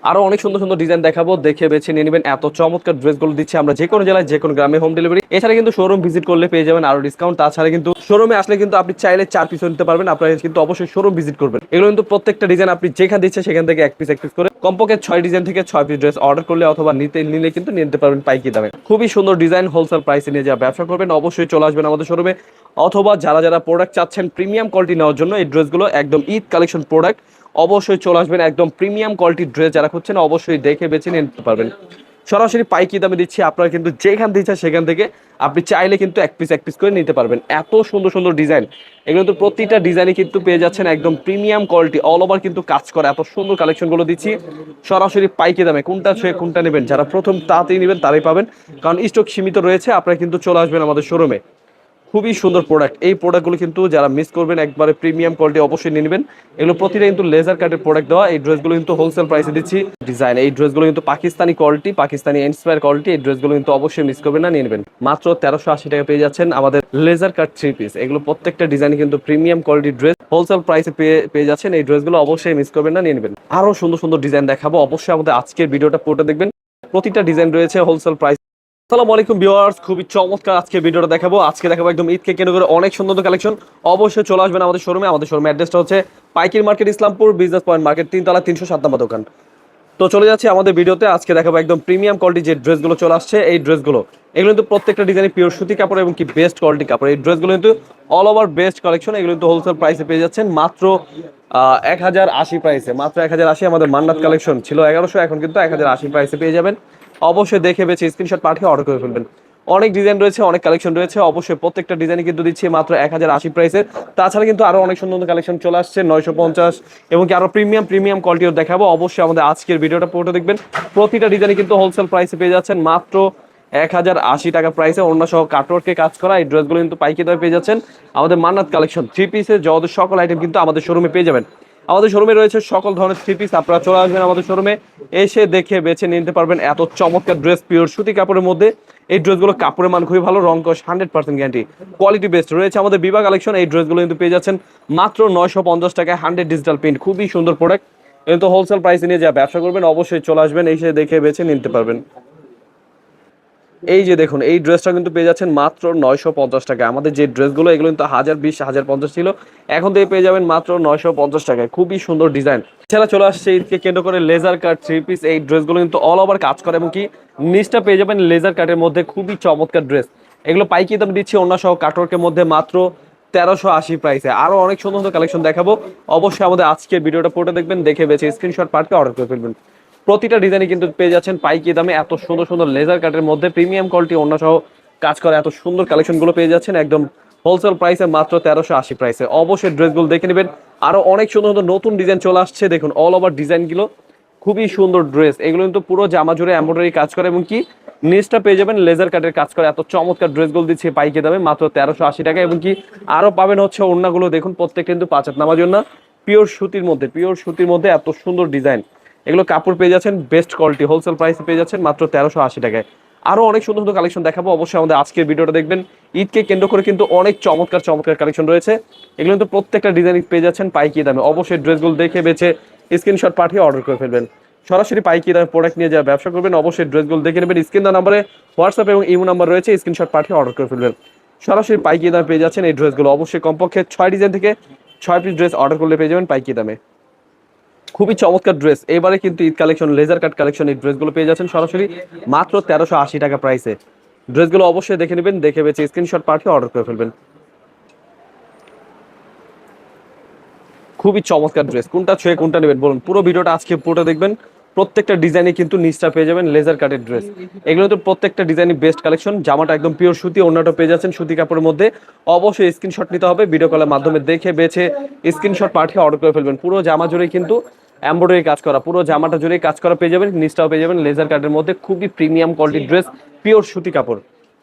আরো অনেক সুন্দর সুন্দর ডিজাইন দেখাবো, দেখে বেছে নিয়ে নেবেন। এত চমৎকার ড্রেসগুলো দিচ্ছি আমরা যে কোনো জেলায় যে কোনো গ্রামে হোম ডেলিভারি। এছাড়া কিন্তু শোরুম ভিজিট করলে পেয়ে যাবেন আরো ডিসকাউন্ট। তাছাড়া কিন্তু শোরুমে আসলে কিন্তু আপনি চাইলে 4 পিস নিতে পারবেন, আপনারা কিন্তু অবশ্যই শোরুম ভিজিট করবেন। এগুলো কিন্তু প্রত্যেকটা ডিজাইন আপনি যেখানে দিচ্ছে সেখান থেকে এক পিস করে কমপক্ষে 6 ডিজাইন থেকে 6 পিস ড্রেস অর্ডার করলে অথবা নিলে কিন্তু নিতে পারবেন পাইকি দামে। খুবই সুন্দর ডিজাইন, হোলসেল প্রাইসে নিয়ে যারা ব্যবসা করবেন অবশ্যই চলে আসবেন আমাদের শোরুমে। অথবা যারা যারা প্রোডাক্ট চাচ্ছেন প্রিমিয়াম কোয়ালিটি নেওয়ার জন্য, এই ড্রেসগুলো একদম ঈদ কালেকশন প্রোডাক্ট, অবশ্যই চলে আসবেন। একদম প্রিমিয়াম কোয়ালিটির ড্রেস যারা খুঁজছেন অবশ্যই দেখে বেছে নিতে পারবেন। সরাসরি পাইকি দামে দিচ্ছি, আপনারা কিন্তু যেখান দিচ্ছেন সেখান থেকে আপনি চাইলে কিন্তু এক পিস করে নিতে পারবেন। এত সুন্দর সুন্দর ডিজাইন, এগুলো কিন্তু প্রতিটা ডিজাইনই কিন্তু পেয়ে যাচ্ছেন একদম প্রিমিয়াম কোয়ালিটি, অল ওভার কিন্তু কাজ করে। এত সুন্দর কালেকশনগুলো দিচ্ছি সরাসরি পাইকি দামে। কোনটা ছুঁয়ে কোনটা নেবেন, যারা প্রথম তাড়াতাড়ি নেবেন তারাই পাবেন, কারণ স্টক সীমিত রয়েছে। আপনারা কিন্তু চলে আসবেন আমাদের শোরুমে। খুবই সুন্দর প্রোডাক্ট, এই প্রোডাক্টগুলো কিন্তু যারা মিস করবেন একবারে প্রিমিয়াম কোয়ালিটি অবশ্যই নিয়ে নেবেন। এগুলো প্রতিটা কিন্তু লেজার কাটের প্রোডাক্ট দেওয়া, এই ড্রেসগুলো কিন্তু হোলসেল প্রাইসে দিচ্ছি। ডিজাইন এই ড্রেসগুলো কিন্তু Pakistani quality, Pakistani inspire quality, এই ড্রেসগুলো কিন্তু অবশ্যই মিস করবেন না, নিয়ে নেবেন। মাত্র 1380 টাকা পেয়ে যাচ্ছেন আমাদের লেজার কাট 3 পিস। এগুলো প্রত্যেকটা ডিজাইন কিন্তু প্রিমিয়াম কোয়ালিটির ড্রেস, হোলসেল প্রাইসে পেয়ে যাচ্ছেন। এই ড্রেসগুলো অবশ্যই মিস করবেন না, নিয়ে নেবেন। আরো সুন্দর সুন্দর ডিজাইন দেখাবো, অবশ্যই আমাদের আজকের ভিডিওটা পুরোটা দেখবেন। প্রতিটা ডিজাইন রয়েছে হোলসেল প্রাইস। আসসালামু আলাইকুম ভিউয়ার্স, খুবই চমৎকার আজকে ভিডিওটা দেখাবো। আজকে দেখাবো একদম ঈদকে কেন্দ্র করে অনেক সুন্দর কালেকশন। অবশ্যই চলে আসবেন আমাদের শোরুমে। আমাদের শোরুমের অ্যাড্রেসটা হচ্ছে পাইকির market, Islampur business point market, 3 তলা 307 নম্বর দোকান। তো চলে যাচ্ছি আমাদের ভিডিওতে। আজকে দেখাবো একদম প্রিমিয়াম কোয়ালিটি যে ড্রেসগুলো চলে আসছে, এই ড্রেসগুলো এগুলো কিন্তু প্রত্যেকটা ডিজাইনে পিওর সুতি কাপড় এবং কি বেস্ট কোয়ালিটি কাপড়। এই ড্রেসগুলো কিন্তু অল ওভার বেস্ট কালেকশন। এগুলো কিন্তু হোলসেল প্রাইসে পেয়ে যাচ্ছেন মাত্র 1080 প্রাইসে। মাত্র 1080। আমাদের মান্নাত কালেকশন ছিল 1100, এখন কিন্তু 1080 প্রাইসে পেয়ে যাবেন। অবশ্যই দেখে বেছে স্ক্রিনশট পাঠিয়ে অর্ডার করে ফেলবেন। অনেক ডিজাইন রয়েছে, অনেক কালেকশন রয়েছে, অবশ্যই প্রত্যেকটা ডিজাইনে কিন্তু দিচ্ছি মাত্র 1080 প্রাইসে। তাছাড়া কিন্তু আরো অনেক সুন্দর কালেকশন চলে আসছে 950 এবং কি আরো প্রিমিয়াম কোয়ালিটিও দেখাবো। অবশ্যই আমাদের আজকের ভিডিওটা পুরোটা দেখবেন। প্রতিটা ডিজাইনে কিন্তু হোলসেল প্রাইসে পেয়ে যাচ্ছেন মাত্র 1080 টাকা প্রাইসে। অন্য সহ কাটওয়ার্কে কাজ করা এই ড্রেসগুলো কিন্তু পাইকারি দামে পেয়ে যাচ্ছেন। আমাদের মান্নাত কালেকশন 3 পিসের যত সকল আইটেম কিন্তু আমাদের শোরুমে পেয়ে যাবেন। আমাদের শোরুমে রয়েছে সকল ধরনের 3 পিস, আপনারা চলে আসবেন আমাদের শোরুমে, এসে দেখে বেছে নিতে পারবেন। এত চমৎকার ড্রেস পিওর সুতি কাপড়ের মধ্যে, এই ড্রেসগুলো কাপড়ের মান খুবই ভালো, রং কস 100% গ্যারান্টি, কোয়ালিটি বেস্ট রয়েছে আমাদের বিভাগ কালেকশন। এই ড্রেসগুলো কিন্তু পেয়ে যাচ্ছেন মাত্র 950 টাকায়, 100 ডিজিটাল প্রিন্ট, খুবই সুন্দর প্রোডাক্ট। কিন্তু হোলসেল প্রাইসে নিয়ে যা ব্যবসা করবেন অবশ্যই চলে আসবেন, এসে দেখে বেছে নিতে পারবেন। এই যে দেখুন, এই ড্রেসটা কিন্তু পেয়ে যাচ্ছেন মাত্র 950 টাকা। আমাদের যে ড্রেসগুলো এগুলো কিন্তু 1020 1050 ছিল, এখন থেকে পেয়ে যাবেন মাত্র 950 টাকায়। খুবই সুন্দর ডিজাইন। এছাড়া চলে আসছে ঈদকে কেন্দ্র করে লেজার কাট 3 পিস। এই ড্রেসগুলো কিন্তু অল ওভার কাজ করে এবং কি নিচটা পেয়ে যাবেন লেজার কাটের মধ্যে, খুবই চমৎকার ড্রেস। এগুলো পাইকি দাম দিচ্ছি অন্য সহ কাটওয়ার্কের মধ্যে মাত্র 1380 প্রাইসে। আরো অনেক সুন্দর সুন্দর কালেকশন দেখাবো। অবশ্যই আমাদের আজকের ভিডিওটা পুরোটা দেখবেন, দেখে বেছে স্ক্রিনশট পাঠিয়ে অর্ডার করে ফেলবেন। প্রতিটা ডিজাইনে কিন্তু পেয়ে যাচ্ছেন পাইকি দামে এত সুন্দর সুন্দর লেজার কাটের মধ্যে প্রিমিয়াম কোয়ালিটি অন্য সহ কাজ করে এত সুন্দর কালেকশনগুলো পেয়ে যাচ্ছেন একদম হোলসেল প্রাইসে মাত্র 1380 প্রাইসে। অবশ্যই ড্রেসগুলো দেখে নেবেন। আরো অনেক সুন্দর সুন্দর নতুন ডিজাইন চলে আসছে, দেখুন অল ওভার ডিজাইনগুলো খুবই সুন্দর ড্রেস। এগুলো কিন্তু পুরো জামা জুড়ে এমব্রয়ডারি কাজ করে এবং কি নিচটা পেয়ে যাবেন লেজার কাটের কাজ করে। এত চমৎকার ড্রেসগুলো দিচ্ছে পাইকি দামে মাত্র 1380 টাকা এবং কি আরো পাবেন হচ্ছে ওড়নাগুলো, দেখুন প্রত্যেকটা কিন্তু 5 হাত নামার জন্য পিওর সুতির মধ্যে এত সুন্দর ডিজাইন। এগুলো কাপড় পেয়ে যাচ্ছেন বেস্ট কোয়ালিটি, হোলসেল প্রাইসে পেয়ে যাচ্ছেন মাত্র 1380 টাকায়। আরো অনেক সুন্দর সুন্দর কালেকশন দেখাবো, অবশ্যই আমাদের আজকের ভিডিওটা দেখবেন। ঈদকে কেন্দ্র করে কিন্তু অনেক চমৎকার কালেকশন রয়েছে। এগুলো কিন্তু প্রত্যেকটা ডিজাইন পেয়ে যাচ্ছেন পাইকি দামে। অবশ্যই ড্রেসগুলো দেখে বেছে স্ক্রিনশট পাঠিয়ে অর্ডার করে ফেলবেন। সরাসরি পাইকি দামে প্রোডাক্ট নিয়ে যারা ব্যবসা করবেন অবশ্যই ড্রেসগুলো দেখে নেবেন। স্ক্রিন দেওয়া নাম্বারে হোয়াটসঅ্যাপ এবং ইমো নাম্বার রয়েছে, স্ক্রিনশট পাঠিয়ে অর্ডার করে ফেলবেন। সরাসরি পাইকি দামে পেয়ে যাচ্ছেন এই ড্রেসগুলো। অবশ্যই কমপক্ষে 6 ডিজাইন থেকে 6 পিস ড্রেস অর্ডার করলে পেয়ে যাবেন পাইকি দামে। খুবই চমৎকার ড্রেস, এবারে কিন্তু Eid collection laser cut collection, এই ড্রেসগুলো পেয়ে যাচ্ছেন সরাসরি মাত্র 1380 টাকা প্রাইসে। ড্রেসগুলো অবশ্যই দেখে নেবেন, দেখে বেছে স্ক্রিনশট পাঠিয়ে অর্ডার করে ফেলবেন। খুবই চমৎকার ড্রেস, কোনটা ছুঁয়ে কোনটা নেবেন বলুন। পুরো ভিডিওটা আজকে পুরোটা দেখবেন। প্রত্যেকটা ডিজাইনে কিন্তু নিচটা পেয়ে যাবেন লেজার কাটের ড্রেস। এগুলো তো প্রত্যেকটা ডিজাইনই বেস্ট কালেকশন। জামাটা একদম পিওর সুতি, অন্যটা পেয়ে যাচ্ছেন সুতি কাপড়ের মধ্যে। অবশ্যই স্ক্রিনশট নিতে হবে, ভিডিও কলের মাধ্যমে দেখে বেছে স্ক্রিনশট পাঠিয়ে অর্ডার করে ফেলবেন। পুরো জামা জুড়ে কিন্তু এমব্রয়ডারি কাজ করা, পুরো জামাটা জুড়ে কাজ করা পেয়ে যাবেন, নিচটাও পেয়ে যাবেন লেজার কাটের মধ্যে। খুবই প্রিমিয়াম কোয়ালিটির ড্রেস, পিওর সুতি কাপড়,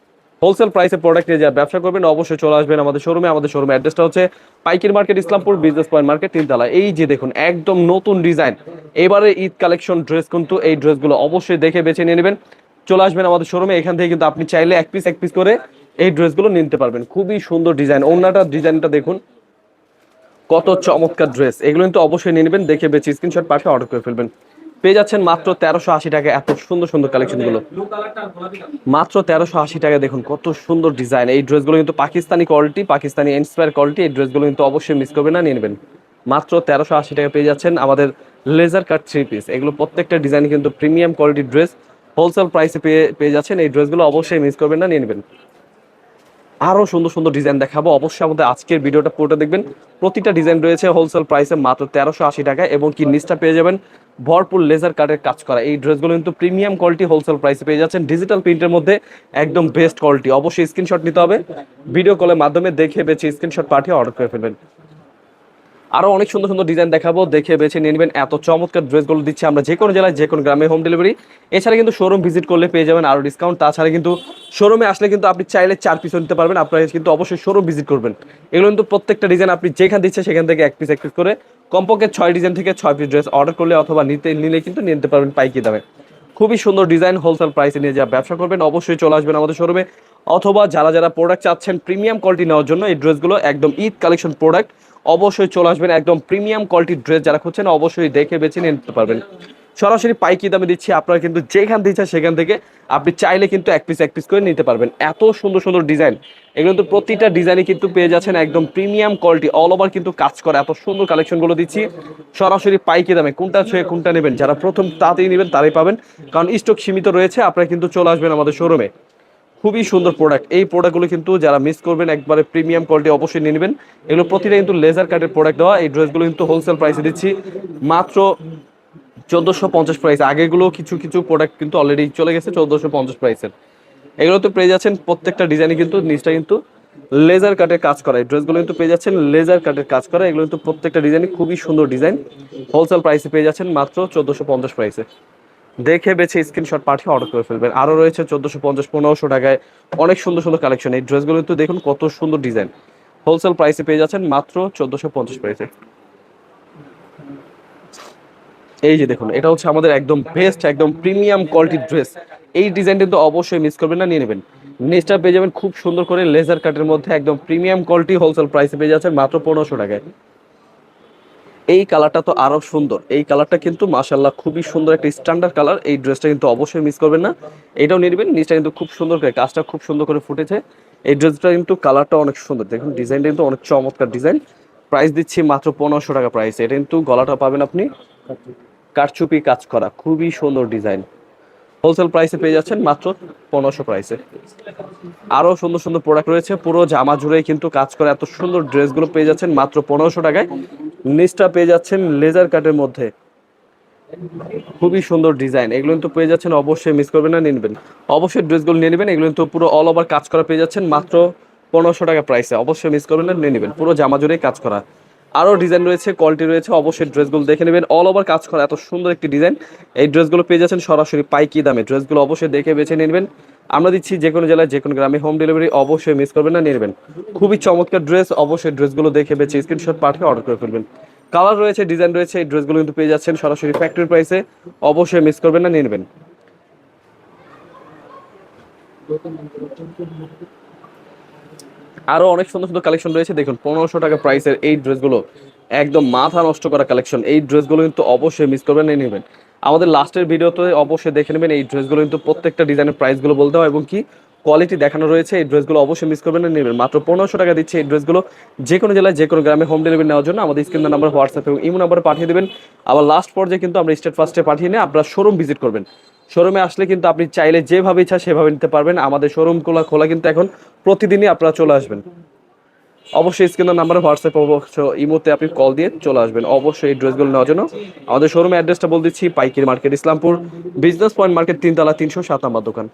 হোলসেল প্রাইসে প্রোডাক্ট নিয়ে যারা ব্যবসা করবেন অবশ্যই চলে আসবেন আমাদের শোরুমে। আমাদের শোরুমে অ্যাড্রেসটা হচ্ছে পাইকির market, Islampur business point market, 3 তলা। এই যে দেখুন একদম নতুন ডিজাইন, এবারে ঈদ কালেকশন ড্রেস কিন্তু এই ড্রেসগুলো অবশ্যই দেখে বেছে নিয়ে নেবেন। চলে আসবেন আমাদের শোরুমে, এখান থেকে কিন্তু আপনি চাইলে এক পিস করে এই ড্রেসগুলো নিতে পারবেন। খুবই সুন্দর ডিজাইন, ওড়নাটা ডিজাইনটা দেখুন কত চমৎকার ড্রেস। এগুলো কিন্তু অবশ্যই নিয়ে নেবেন, দেখে বেছে স্ক্রিনশট পাঠিয়ে অর্ডার করে ফেলবেন। পেয়ে যাচ্ছেন মাত্র 1380 টাকা। এত সুন্দর সুন্দর কালেকশন গুলো মাত্র 1380 টাকা। দেখুন কত সুন্দর ডিজাইন। এই ড্রেসগুলো কিন্তু Pakistani quality, Pakistani inspire quality. এই ড্রেসগুলো কিন্তু অবশ্যই মিস করবেন না, নিয়ে নেবেন। মাত্র 1380 টাকা পেয়ে যাচ্ছেন আমাদের লেজার কাট থ্রি পিস। এগুলো প্রত্যেকটা ডিজাইন কিন্তু প্রিমিয়াম কোয়ালিটির ড্রেস, হোলসেল প্রাইসে পেয়ে যাচ্ছেন। এই ড্রেসগুলো অবশ্যই মিস করবেন না, নিয়ে নেবেন। আরো সুন্দর সুন্দর ডিজাইন দেখাবো, অবশ্যই আমাদের আজকের ভিডিওটা পুরোটা দেখবেন। প্রতিটা ডিজাইন রয়েছে হোলসেল প্রাইসে মাত্র 1380 টাকা, এবং কি নিচটা পেয়ে যাবেন ভরপুর লেজার কাটের কাজ করা। এই ড্রেসগুলো কিন্তু প্রিমিয়াম কোয়ালিটি, হোলসেল প্রাইসে পেয়ে যাচ্ছেন ডিজিটাল প্রিন্টের মধ্যে, একদম বেস্ট কোয়ালিটি। অবশ্যই স্ক্রিনশট নিতে হবে, ভিডিও কলের মাধ্যমে দেখে বেছে স্ক্রিনশট পাঠিয়ে অর্ডার করে ফেলবেন। আরো অনেক সুন্দর সুন্দর ডিজাইন দেখাবো, দেখে বেছে নিয়ে নেবেন। এত চমৎকার ড্রেসগুলো দিচ্ছি আমরা যে কোনো জেলায় যে কোনো গ্রামে হোম ডেলিভারি। এছাড়া কিন্তু শোরুম ভিজিট করলে পেয়ে যাবেন আরো ডিসকাউন্ট। তাছাড়া কিন্তু শোরুমে আসলে কিন্তু আপনি চাইলে 4 পিসও নিতে পারবেন। আপনারা কিন্তু অবশ্যই শোরুম ভিজিট করবেন। এগুলো কিন্তু প্রত্যেকটা ডিজাইন আপনি যেখান দিচ্ছে সেখান থেকে এক পিস করে কমপক্ষে 6 ডিজাইন থেকে 6 পিস ড্রেস অর্ডার করলে অথবা নিলে কিন্তু নিতে পারবেন পাইকি দামে। খুবই সুন্দর ডিজাইন, হোলসেল প্রাইসে নিয়ে যা ব্যবসা করবেন অবশ্যই চলে আসবেন আমাদের শোরুমে। অথবা যারা যারা প্রোডাক্ট চাচ্ছেন প্রিমিয়াম কোয়ালিটি নেওয়ার জন্য, এই ড্রেসগুলো একদম ঈদ কালেকশন প্রোডাক্ট, অবশ্যই চলে আসবেন। একদম প্রিমিয়াম কোয়ালিটির ড্রেস যারা খুঁজছেন অবশ্যই দেখে বেছে নিয়ে নিতে পারবেন। সরাসরি পাইকি দামে দিচ্ছি, আপনারা কিন্তু যেখান দিচ্ছে সেখান থেকে আপনি চাইলে কিন্তু এক পিস করে নিতে পারবেন। এত সুন্দর সুন্দর ডিজাইন, এগুলো কিন্তু প্রতিটা ডিজাইনে কিন্তু পেয়ে যাচ্ছেন একদম প্রিমিয়াম কোয়ালিটি, অল ওভার কিন্তু কাজ করা। এত সুন্দর কালেকশনগুলো দিচ্ছি সরাসরি পাইকি দামে। কোনটা ছুঁয়ে কোনটা নেবেন, যারা প্রথম তাড়াতাড়ি নেবেন তারাই পাবেন, কারণ স্টক সীমিত রয়েছে। আপনারা কিন্তু চলে আসবেন আমাদের শোরুমে। খুবই সুন্দর প্রোডাক্ট, এই প্রোডাক্টগুলো কিন্তু যারা মিস করবেন একবারে প্রিমিয়াম কোয়ালিটি অবশ্যই নিয়ে নেবেন। এগুলো প্রতিটা কিন্তু লেজার কাটের প্রোডাক্ট দেওয়া। এই ড্রেসগুলো কিন্তু হোলসেল প্রাইসে দিচ্ছি মাত্র 1450 প্রাইস। আগেগুলো কিছু কিছু প্রোডাক্ট কিন্তু অলরেডি চলে গেছে 1450 প্রাইসের। এগুলো তো পেয়ে যাচ্ছেন প্রত্যেকটা ডিজাইনে কিন্তু নিচটা কিন্তু লেজার কাটের কাজ করা। এই ড্রেসগুলো কিন্তু পেয়ে যাচ্ছেন লেজার কাটের কাজ করা। এগুলো কিন্তু প্রত্যেকটা ডিজাইনে খুবই সুন্দর ডিজাইন, হোলসেল প্রাইসে পেয়ে যাচ্ছেন মাত্র 1450 প্রাইসে। দেখে বেছে স্ক্রিনশট পাঠিয়ে অর্ডার করে ফেলবেন। আরও রয়েছে 1450, 1500 টাকায় অনেক সুন্দর সুন্দর কালেকশন। এই ড্রেসগুলো কিন্তু দেখুন কত সুন্দর ডিজাইন, হোলসেল প্রাইসে পেয়ে যাচ্ছেন মাত্র 1450 প্রাইসে। এই যে দেখুন, এটা হচ্ছে আমাদের একদম বেস্ট, একদম প্রিমিয়াম কোয়ালিটির ড্রেস। এই ডিজাইনটা তো অবশ্যই মিস করবেন না, নিয়ে নেবেন। নেক্সটটা পেয়ে যাবেন খুব সুন্দর করে লেজার কাটের মধ্যে, একদম প্রিমিয়াম কোয়ালিটি, হোলসেল প্রাইসে পেয়ে যাচ্ছেন মাত্র 1500 টাকায়। এই কালারটা তো আরো সুন্দর, এই কালারটা কিন্তু মাশাআল্লাহ খুবই সুন্দর একটা স্ট্যান্ডার্ড কালার। এই ড্রেসটা কিন্তু অবশ্যই মিস করবেন না, এটাও নিয়ে নেবেন। নিচটা কিন্তু খুব সুন্দর করে কাজটা খুব সুন্দর করে ফুটেছে। এই ড্রেসটা কিন্তু কালারটা অনেক সুন্দর, দেখুন ডিজাইনটা কিন্তু অনেক চমৎকার ডিজাইন। প্রাইস দিচ্ছি মাত্র 1500 টাকা প্রাইস। এটা কিন্তু গলাটা পাবেন আপনি কারচুপি কাজ করা, খুবই সুন্দর ডিজাইন, হোলসেল প্রাইসে পেয়ে যাচ্ছেন মাত্র 1500 প্রাইসে। আরো সুন্দর সুন্দর প্রোডাক্ট রয়েছে, পুরো জামা জুড়ে কিন্তু কাজ করে। এত সুন্দর ড্রেসগুলো পেয়ে যাচ্ছেন মাত্র 1500 টাকায়। নিচটা পেয়ে যাচ্ছেন লেজার কাটের মধ্যে, খুবই সুন্দর ডিজাইন। এগুলো কিন্তু পেয়ে যাচ্ছেন, অবশ্যই মিস করবেন না, নিয়ে নেবেন। অবশ্যই ড্রেসগুলো নিয়ে নেবেন। এগুলো কিন্তু পুরো অল ওভার কাজ করা পেয়ে যাচ্ছেন মাত্র 1500 টাকা প্রাইসে। অবশ্যই মিস করবেন না, নিয়ে নেবেন। পুরো জামা জুড়ে কাজ করা, আরও ডিজাইন রয়েছে, কোয়ালিটি রয়েছে, অবশ্যই ড্রেসগুলো দেখে নেবেন। অল ওভার কাজ করা এত সুন্দর একটি ডিজাইন। এই ড্রেসগুলো পেয়ে যাচ্ছেন সরাসরি পাইকি দামে। ড্রেসগুলো অবশ্যই দেখে বেছে নিয়ে নেবেন। আমরা দিচ্ছি যে কোনো জেলায় যে কোনো গ্রামে হোম ডেলিভারি, অবশ্যই মিস করবেন না, নিয়ে নেবেন। খুবই চমৎকার ড্রেস, অবশ্যই ড্রেসগুলো দেখে বেছে স্ক্রিনশট পাঠিয়ে অর্ডার করে ফেলবেন। কালার রয়েছে, ডিজাইন রয়েছে, এই ড্রেসগুলো কিন্তু পেয়ে যাচ্ছেন সরাসরি ফ্যাক্টরি প্রাইসে, অবশ্যই মিস করবেন না, নিয়ে নেবেন। আরো অনেক সুন্দর সুন্দর কালেকশন রয়েছে, দেখুন 1500 টাকা প্রাইসের এই ড্রেসগুলো একদম মাথা নষ্ট করা কালেকশন। এই ড্রেসগুলো কিন্তু অবশ্যই মিস করবেন, নিয়ে নেবেন। আমাদের লাস্টের ভিডিওতে অবশ্যই দেখে নেবেন। এই ড্রেসগুলো কিন্তু প্রত্যেকটা ডিজাইনের প্রাইসগুলো বলতে হয় এবং কি কোয়ালিটি দেখানো রয়েছে। এই ড্রেসগুলো অবশ্যই মিস করবেন না, নেবেন। মাত্র 1500 টাকা দিচ্ছে এই ড্রেসগুলো। যে কোনো জেলায় যে কোনো গ্রামে হোম ডেলিভারি নেওয়ার জন্য আমাদের স্ক্রিন নাম্বার, হোয়াটসঅ্যাপ এবং ইমো নাম্বারে পাঠিয়ে দেবেন। আবার লাস্ট পর্যায়ে কিন্তু আমরা স্টেট ফার্স্টে পাঠিয়ে নিয়ে আপনারা শোরুম ভিজিট করবেন। শোরুমে আসলে কিন্তু আপনি চাইলে যেভাবে ইচ্ছা সেভাবে নিতে পারবেন। আমাদের শোরুম খোলা কিন্তু এখন প্রতিদিনই আপনারা চলে আসবেন। অবশ্যই স্ক্রিনের নাম্বারে হোয়াটসঅ্যাপ ইমোতে আপনি কল দিয়ে চলে আসবেন অবশ্যই এই ড্রেসগুলো নেওয়ার জন্য। আমাদের শোরুমের অ্যাড্রেসটা বলে দিচ্ছি, পাইকারি market, Islampur business point market, 3 তলা, 307 নম্বর দোকান।